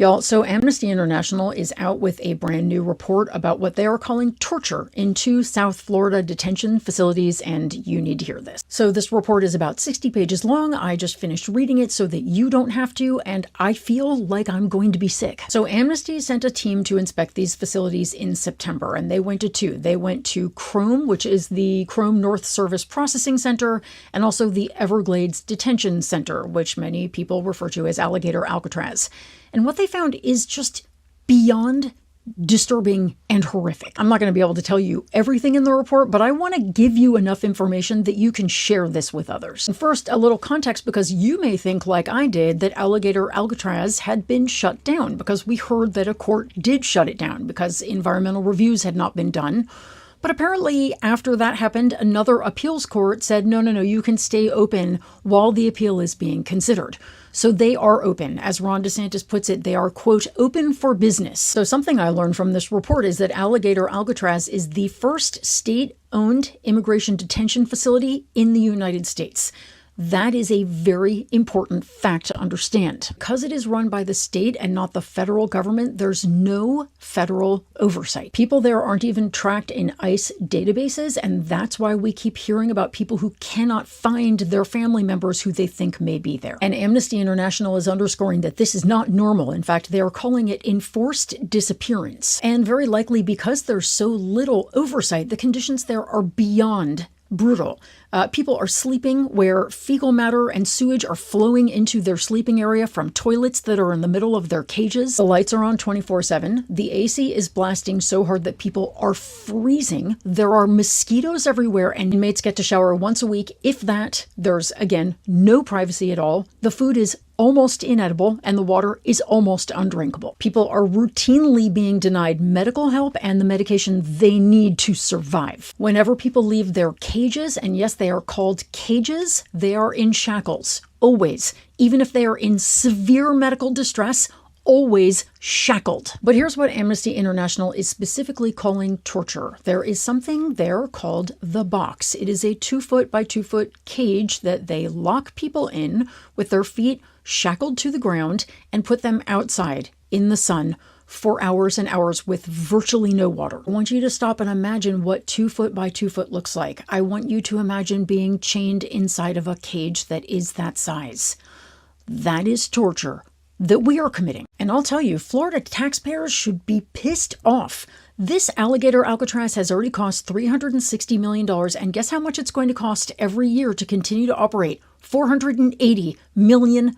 Y'all, so Amnesty International is out with a brand new report about what they are calling torture in 2 South Florida detention facilities, and you need to hear this. So this report is about 60 pages long. I just finished reading it so that you don't have to, and I feel like I'm going to be sick. So Amnesty sent a team to inspect these facilities in September, and they went to 2. They went to Chrome, which is the Chrome North Service Processing Center, and also the Everglades Detention Center, which many people refer to as Alligator Alcatraz. And what they found is just beyond disturbing and horrific. I'm not going to be able to tell you everything in the report, but I want to give you enough information that you can share this with others. And first, a little context, because you may think, like I did, that Alligator Alcatraz had been shut down, because we heard that a court did shut it down because environmental reviews had not been done. But apparently, after that happened, another appeals court said, no, you can stay open while the appeal is being considered. So they are open. As Ron DeSantis puts it, they are, quote, open for business. So something I learned from this report is that Alligator Alcatraz is the first state-owned immigration detention facility in the United States. That is a very important fact to understand. Because it is run by the state and not the federal government, there's no federal oversight. People there aren't even tracked in ICE databases, and that's why we keep hearing about people who cannot find their family members who they think may be there. And Amnesty International is underscoring that this is not normal. In fact, they are calling it enforced disappearance. And very likely because there's so little oversight, the conditions there are beyond brutal. People are sleeping where fecal matter and sewage are flowing into their sleeping area from toilets that are in the middle of their cages. The lights are on 24/7. The AC is blasting so hard that people are freezing. There are mosquitoes everywhere, and inmates get to shower once a week, if that. There's, again, no privacy at all. The food is almost inedible, and the water is almost undrinkable. People are routinely being denied medical help and the medication they need to survive. Whenever people leave their cages, and yes, they are called cages, they are in shackles, always. Even if they are in severe medical distress, always shackled. But here's what Amnesty International is specifically calling torture. There is something there called the box. It is a 2-foot by 2-foot cage that they lock people in with their feet shackled to the ground and put them outside in the sun for hours and hours with virtually no water. I want you to stop and imagine what 2-foot by 2-foot looks like. I want you to imagine being chained inside of a cage that is that size. That is torture that we are committing. And I'll tell you, Florida taxpayers should be pissed off. This Alligator Alcatraz has already cost $360 million, and guess how much it's going to cost every year to continue to operate? $480 million.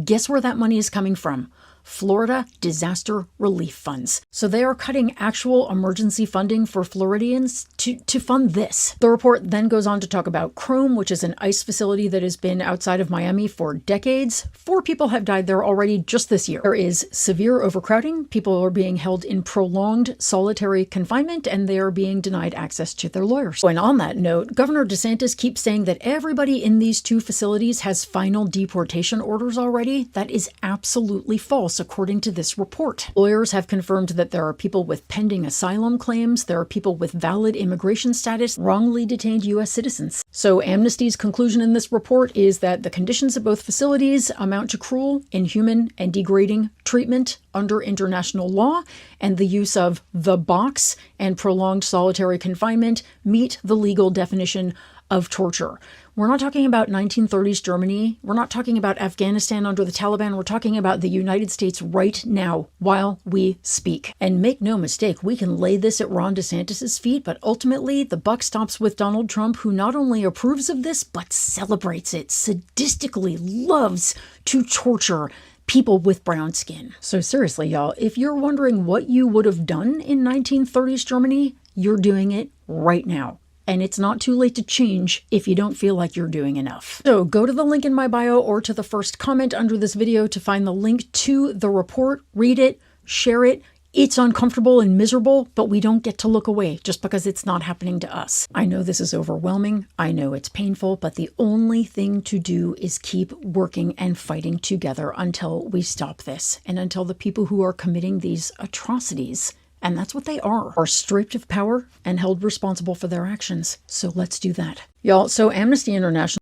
Guess where that money is coming from? Florida disaster relief funds. So they are cutting actual emergency funding for Floridians to fund this. The report then goes on to talk about Chrome, which is an ICE facility that has been outside of Miami for decades. 4 people have died there already just this year. There is severe overcrowding. People are being held in prolonged solitary confinement, and they are being denied access to their lawyers. And on that note, Governor DeSantis keeps saying that everybody in these 2 facilities has final deportation orders already. That is absolutely false, according to this report. Lawyers have confirmed that there are people with pending asylum claims, there are people with valid immigration status, wrongly detained U.S. citizens. So Amnesty's conclusion in this report is that the conditions at both facilities amount to cruel, inhuman, and degrading treatment under international law, and the use of the box and prolonged solitary confinement meet the legal definition of torture. We're not talking about 1930s Germany. We're not talking about Afghanistan under the Taliban. We're talking about the United States right now while we speak. And make no mistake, we can lay this at Ron DeSantis' feet, but ultimately the buck stops with Donald Trump, who not only approves of this, but celebrates it, sadistically loves to torture people with brown skin. So seriously, y'all, if you're wondering what you would have done in 1930s Germany, you're doing it right now. And it's not too late to change if you don't feel like you're doing enough. So go to the link in my bio or to the first comment under this video to find the link to the report, read it, share it. It's uncomfortable and miserable, but we don't get to look away just because it's not happening to us. I know this is overwhelming. I know it's painful, but the only thing to do is keep working and fighting together until we stop this and until the people who are committing these atrocities, and that's what they are stripped of power and held responsible for their actions. So let's do that. Y'all, so Amnesty International